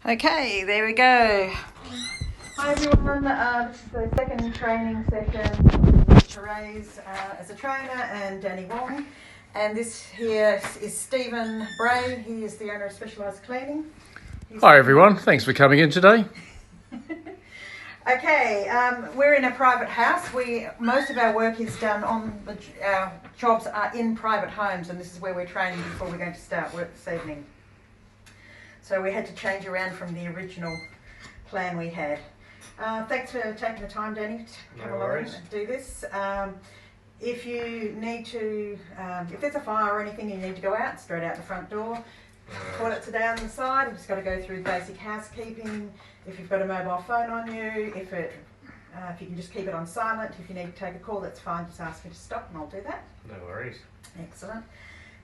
Okay, there we go. Hi everyone, this is the second training session with Therese as a trainer and Danny Wong. And this here is Stephen Bray. He is the owner of Specialised Cleaning. Hi everyone, thanks for coming in today. Okay, we're in a private house. Most of our work is done our jobs are in private homes, and this is where we're training before we're going to start work this evening. So we had to change around from the original plan we had. Thanks for taking the time, Danny, to come along and do this. If you need to, if there's a fire or anything, you need to go out, straight out the front door. Toilets are down the side. You've just got to go through basic housekeeping. If you've got a mobile phone on you, if you can just keep it on silent. If you need to take a call, that's fine. Just ask me to stop and I'll do that. No worries. Excellent.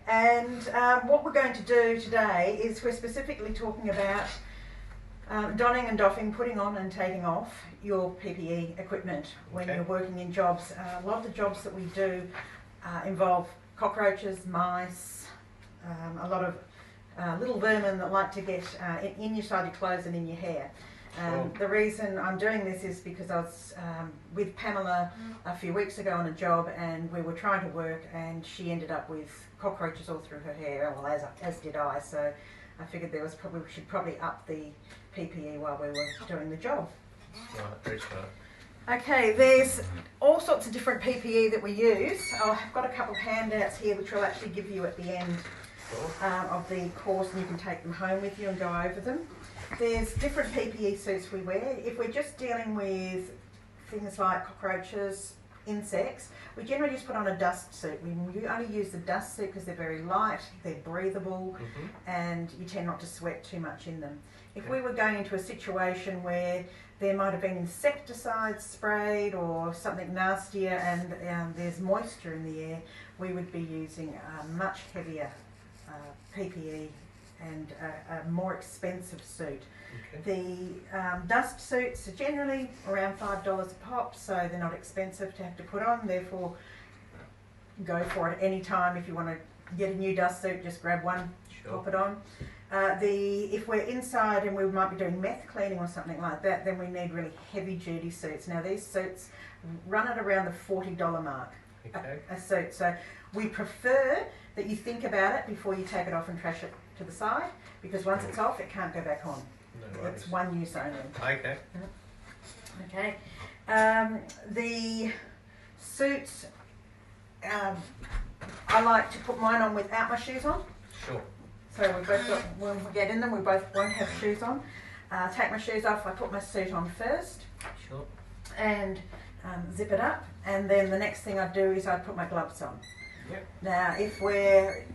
And what we're going to do today is we're specifically talking about donning and doffing, putting on and taking off your PPE equipment when you're working in jobs. A lot of the jobs that we do involve cockroaches, mice, a lot of little vermin that like to get inside your clothes and in your hair. The reason I'm doing this is because I was with Pamela a few weeks ago on a job, and we were trying to work, and she ended up with cockroaches all through her hair, well, as did I. So I figured we should probably up the PPE while we were doing the job. Right, very smart. Okay, there's all sorts of different PPE that we use. I've got a couple of handouts here which I'll actually give you at the end of the course, and you can take them home with you and go over them. There's different PPE suits we wear. If we're just dealing with things like cockroaches, insects, we generally just put on a dust suit. We only use the dust suit because they're very light, they're breathable, and you tend not to sweat too much in them. If we were going into a situation where there might have been insecticides sprayed or something nastier, and there's moisture in the air, we would be using a much heavier PPE and a more expensive suit. The dust suits are generally around $5 a pop, so they're not expensive to have to put on. Therefore, go for it any time. If you want to get a new dust suit, just grab one, pop it on. If we're inside and we might be doing meth cleaning or something like that, then we need really heavy duty suits. Now these suits run at around the $40 mark a suit. So we prefer that you think about it before you take it off and trash it to the side, because once it's off, it can't go back on. No it's one use only. Okay. Okay. The suits, I like to put mine on without my shoes on. Sure. So when we get in them, we both won't have shoes on. Take my shoes off, I put my suit on first. Sure. And zip it up, and then the next thing I do is I put my gloves on. Yep. Now, if we're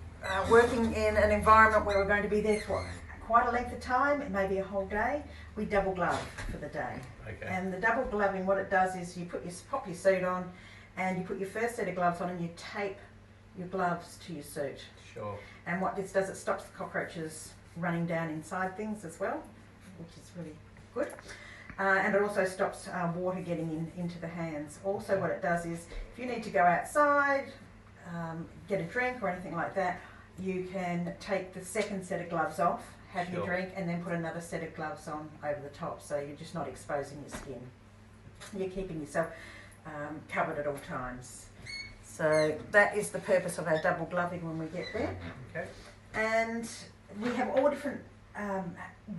working in an environment where we're going to be there for quite a length of time, it may be a whole day, we double glove for the day. Okay. And the double gloving, what it does is you pop your suit on, and you put your first set of gloves on, and you tape your gloves to your suit. Sure. And what this does, it stops the cockroaches running down inside things as well, which is really good. And it also stops water getting into the hands. Also, what it does is, if you need to go outside, get a drink or anything like that, you can take the second set of gloves off, have your drink, and then put another set of gloves on over the top, so you're just not exposing your skin. You're keeping yourself covered at all times. So that is the purpose of our double gloving when we get there. Okay. And we have all different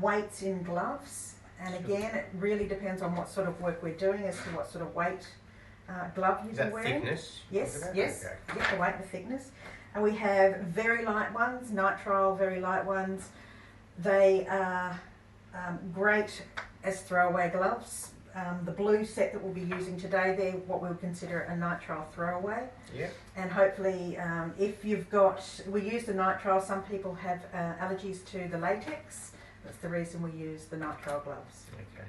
weights in gloves, and again, it really depends on what sort of work we're doing as to what sort of weight glove you're wearing. Thickness? Yes. Okay. Yes, the weight, the thickness. And we have very light ones, nitrile, very light ones. They are great as throwaway gloves. The blue set that we'll be using today, they're what we would consider a nitrile throwaway. Yeah. And hopefully, if you've we use the nitrile, some people have allergies to the latex. That's the reason we use the nitrile gloves. Okay.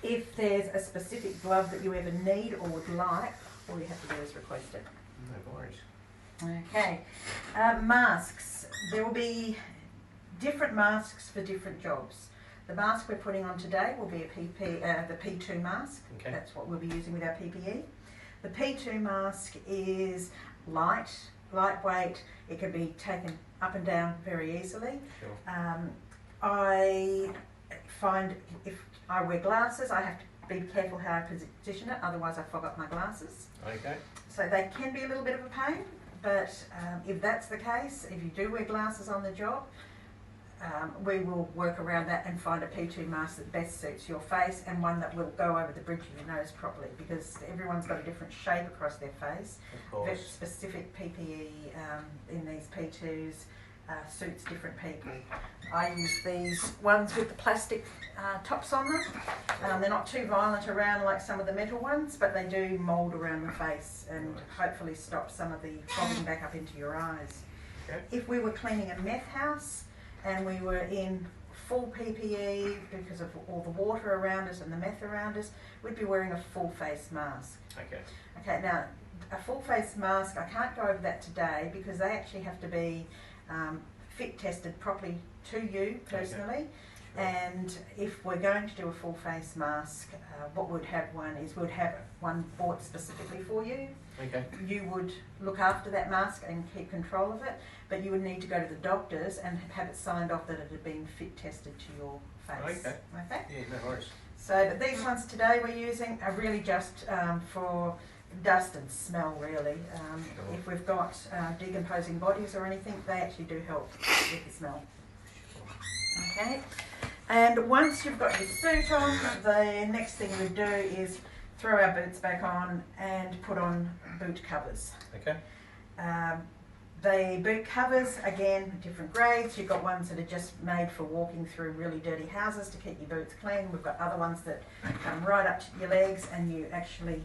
If there's a specific glove that you ever need or would like, all you have to do is request it. No worries. Okay. Masks. There will be different masks for different jobs. The mask we're putting on today will be the P2 mask. Okay. That's what we'll be using with our PPE. The P2 mask is lightweight. It can be taken up and down very easily. Sure. I find if I wear glasses, I have to be careful how I position it, otherwise I fog up my glasses. Okay. So they can be a little bit of a pain, but if that's the case, if you do wear glasses on the job, we will work around that and find a P2 mask that best suits your face and one that will go over the bridge of your nose properly, because everyone's got a different shape across their face. Of course. Very specific PPE in these P2s suits different people. I use these ones with the plastic tops on them. They're not too violent around like some of the metal ones, but they do mould around the face and hopefully stop some of the fogging back up into your eyes. Okay. If we were cleaning a meth house and we were in full PPE because of all the water around us and the meth around us, we'd be wearing a full face mask. Okay. Okay, now a full face mask, I can't go over that today because they actually have to be fit tested properly to you personally. Okay. Sure. And if we're going to do a full face mask, what we'd have we'd have one bought specifically for you. Okay. You would look after that mask and keep control of it, but you would need to go to the doctors and have it signed off that it had been fit tested to your face. Okay. Okay? Yeah, no worries. So, but these ones today we're using are really just for dust and smell, really. Sure. If we've got decomposing bodies or anything, they actually do help with the smell. Okay? And once you've got your suit on, the next thing we do is throw our boots back on and put on boot covers. Okay. The boot covers, again, different grades. You've got ones that are just made for walking through really dirty houses to keep your boots clean. We've got other ones that come right up to your legs and you actually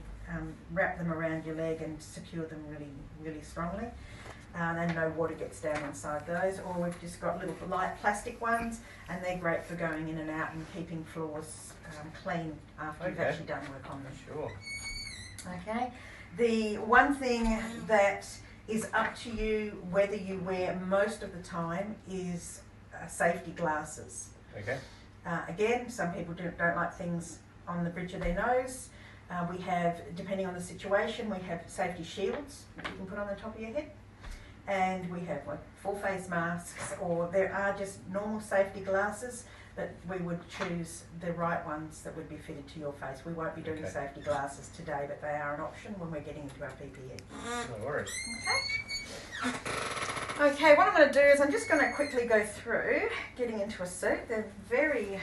wrap them around your leg and secure them really, really strongly. And no water gets down inside those. Or we've just got little light plastic ones, and they're great for going in and out and keeping floors clean after you've actually done work on them. Sure. Okay. The one thing that is up to you whether you wear most of the time is safety glasses. Okay. Again, some people don't like things on the bridge of their nose. We have, depending on the situation, we have safety shields that you can put on the top of your head. And we have like full face masks, or there are just normal safety glasses, but we would choose the right ones that would be fitted to your face. We won't be doing safety glasses today, but they are an option when we're getting into our PPE. No worries. Okay. Okay, what I'm going to do is I'm just going to quickly go through getting into a suit. They're very,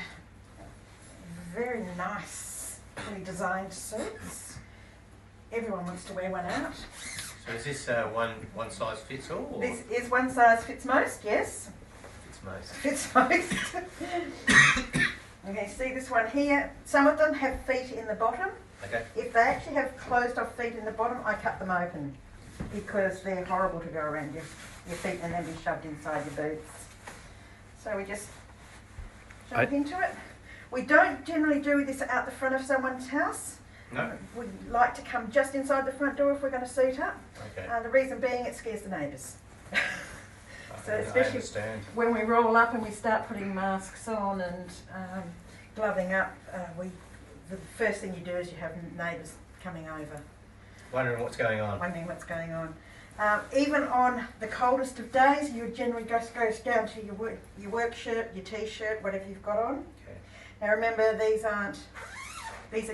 very nicely designed suits. Everyone wants to wear one out. So is this one size fits all? Or? This is one size fits most, yes. Fits most. Fits most. Okay, see this one here? Some of them have feet in the bottom. Okay. If they actually have closed off feet in the bottom, I cut them open because they're horrible to go around your feet and then be shoved inside your boots. So we just jump into it. We don't generally do this out the front of someone's house. No. We like to come just inside the front door if we're going to suit up. Okay. The reason being it scares the neighbours. So I especially understand. when we roll up and we start putting masks on and gloving up, the first thing you do is you have neighbours coming over. Wondering what's going on. Wondering what's going on. Even on the coldest of days, you would generally just go down to your work shirt, your t-shirt, whatever you've got on. Okay. Now remember, these are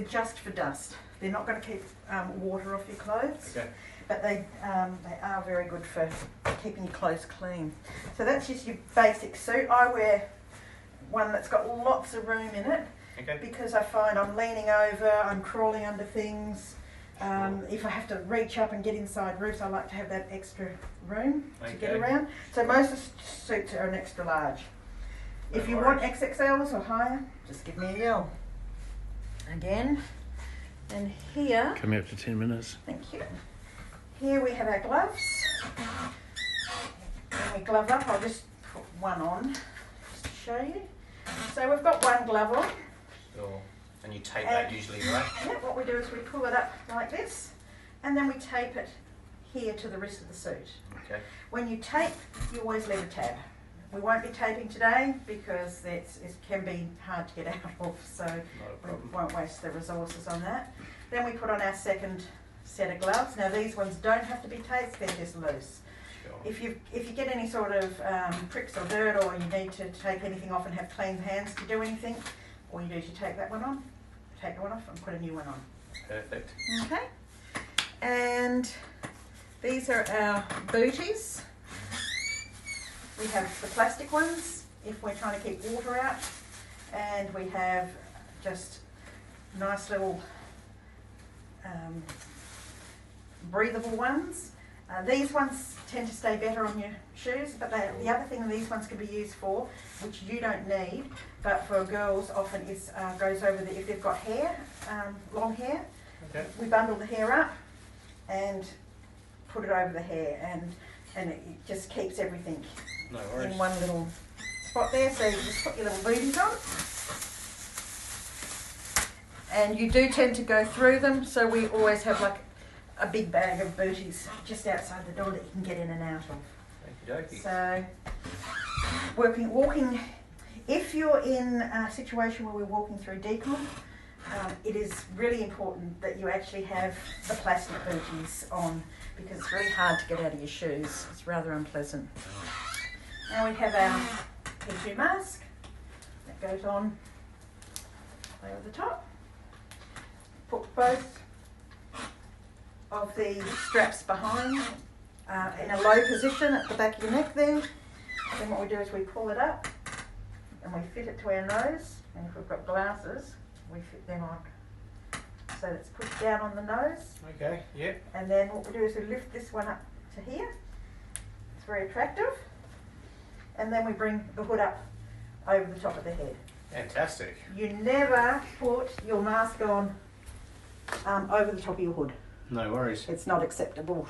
just for dust. They're not going to keep water off your clothes. Okay. But they are very good for keeping your clothes clean. So that's just your basic suit. I wear one that's got lots of room in it because I find I'm leaning over, I'm crawling under things. If I have to reach up and get inside roofs, I like to have that extra room to get around. So most of the suits are an extra large. If you want XXLs or higher, just give me a yell. Again, and here... Coming up to 10 minutes. Thank you. Here we have our gloves. When we glove up, I'll just put one on just to show you. So we've got one glove on. Sure. And you tape that usually, right? Yeah, what we do is we pull it up like this, and then we tape it here to the wrist of the suit. Okay. When you tape, you always leave a tab. We won't be taping today because it can be hard to get out of, so we won't waste the resources on that. Then we put on our second set of gloves. Now these ones don't have to be taped, they're just loose. Sure. If you get any sort of pricks or dirt, or you need to take anything off and have clean hands to do anything, all you do is you take that one on, take that one off and put a new one on. Perfect. Okay. And these are our booties. We have the plastic ones if we're trying to keep water out, and we have just nice little breathable ones. These ones tend to stay better on your shoes, but the other thing these ones can be used for, which you don't need, but for girls often is goes over if they've got hair, long hair. Okay. We bundle the hair up and put it over the hair, and it just keeps everything No worries. in one little spot there. So you just put your little booties on. And you do tend to go through them, so we always have like a big bag of booties just outside the door that you can get in and out of. Okey-dokey. So, walking, if you're in a situation where we're walking through decon, it is really important that you actually have the plastic booties on, because it's really hard to get out of your shoes. It's rather unpleasant. Now we have our PPE mask that goes on over the top. Put both of the straps behind in a low position at the back of your neck there. Then what we do is we pull it up and we fit it to our nose, and if we've got glasses we fit them on. So it's pushed down on the nose, Okay, yep. and then what we do is we lift this one up to here. It's very attractive. And then we bring the hood up over the top of the head. Fantastic. You never put your mask on over the top of your hood. No worries. It's not acceptable.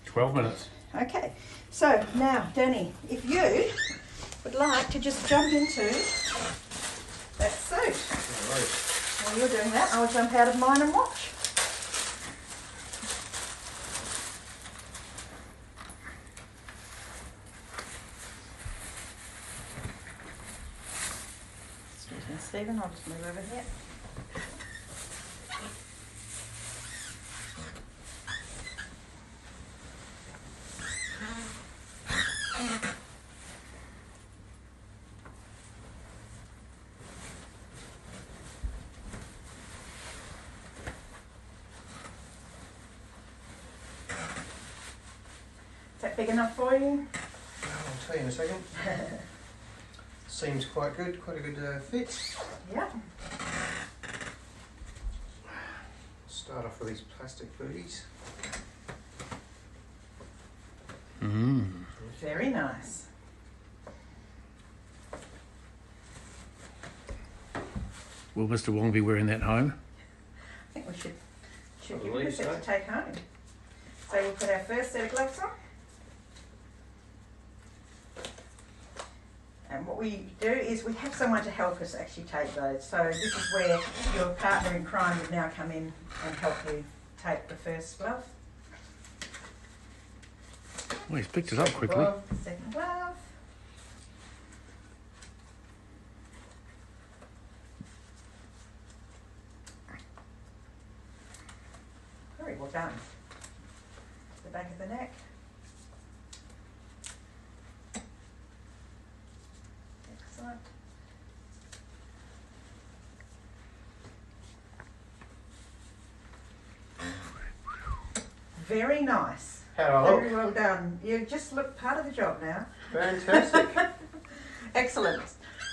12 minutes. Okay, so now, Danny, if you would like to just jump into that suit. No worries. While you're doing that, I'll jump out of mine and watch. Excuse me, Stephen, I'll just move over here. Is that big enough for you? I'll tell you in a second. Seems quite good, quite a good fit. Yeah. Start off with these plastic booties. Very nice. Will Mr. Wong be wearing that home? I think we should I give you a believe set so. to take home. So we'll put our first set of gloves on. And what we do is we have someone to help us actually take those. So this is where your partner in crime would now come in and help you take the first glove. Well, he's picked it up quickly. Glove, second glove. Very well done. The back of the neck. Excellent. Very nice. How do I look? Very well done. You just look part of the job now. Fantastic. Excellent.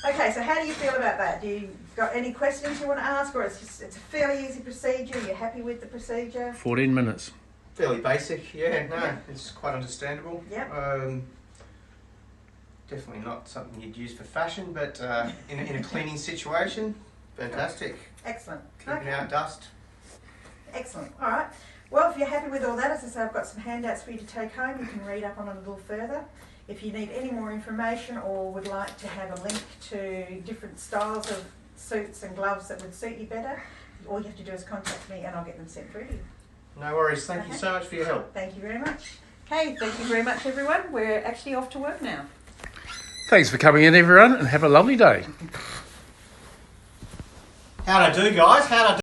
Okay, so how do you feel about that? Do you got any questions you want to ask, or it's a fairly easy procedure? You're happy with the procedure? 14 minutes. Fairly basic, yeah, no, Yeah. it's quite understandable. Yep. Definitely not something you'd use for fashion, but in a cleaning situation, fantastic. Excellent. Keeping out dust. Excellent. All right. Well, if you're happy with all that, as I say, I've got some handouts for you to take home. You can read up on it a little further. If you need any more information or would like to have a link to different styles of suits and gloves that would suit you better, all you have to do is contact me and I'll get them sent through to you. No worries, thank you Okay. so much for your help. Thank you very much. Okay, thank you very much, everyone. We're actually off to work now. Thanks for coming in, everyone, and have a lovely day. How'd I do, guys? How'd I do?